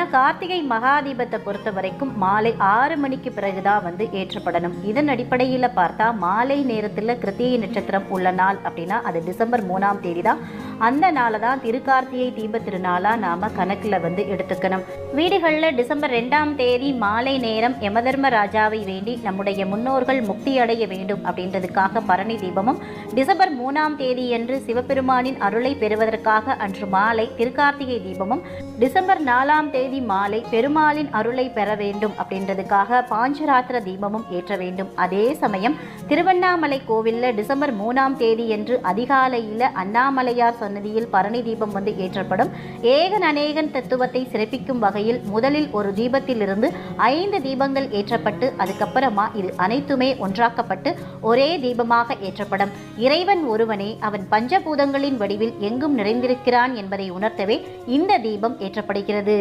ஆனால் கார்த்திகை மகாதீபத்தை பொறுத்த வரைக்கும் மாலை 6 மணிக்கு பிறகுதான் ஏற்றப்படணும். இதன் அடிப்படையில் பார்த்தா மாலை நேரத்தில் கிருத்திகை நட்சத்திரம் உள்ள நாள் அப்படின்னா அது டிசம்பர் 3ஆம் தேதி தான். அந்த நாளை தான் திருக்கார்த்திகை தீப திருநாளாக நாம் கணக்கில் எடுத்துக்கணும். வீடுகளில் டிசம்பர் 2ஆம் தேதி மாலை நேரம் யமதர்மராஜாவை வேண்டி நம்முடைய முன்னோர்கள் முக்தி அடைய வேண்டும் அப்படின்றதுக்காக பரணி தீபமும், டிசம்பர் 3ஆம் தேதி என்று சிவபெருமானின் அருளை பெறுவதற்காக அன்று மாலை திருக்கார்த்திகை தீபமும், டிசம்பர் 4ஆம் தேதி மாலை பெருமாளின் அருளை பெற வேண்டும் அப்படின்றதுக்காக பாஞ்சராத்திர தீபமும் ஏற்ற வேண்டும். அதே சமயம் திருவண்ணாமலை கோவிலில் டிசம்பர் 3ஆம் தேதி என்று அதிகாலையில் அண்ணாமலையார் சன்னதியில் பரணி தீபம் ஏற்றப்படும். ஏகன் அநேகன் தத்துவத்தை சிறப்பிக்கும் வகையில் முதலில் ஒரு தீபத்திலிருந்து 5 தீபங்கள் ஏற்றப்பட்டு அதுக்கப்புறமா இது அனைத்துமே ஒன்றாக்கப்பட்டு ஒரே தீபமாக ஏற்றப்படும். இறைவன் ஒருவனே, அவன் பஞ்சபூதங்களின் வடிவில் எங்கும் நிறைந்திருக்கிறான் என்பதை உணர்த்தவே இந்த தீபம் ஏற்றப்படுகிறது.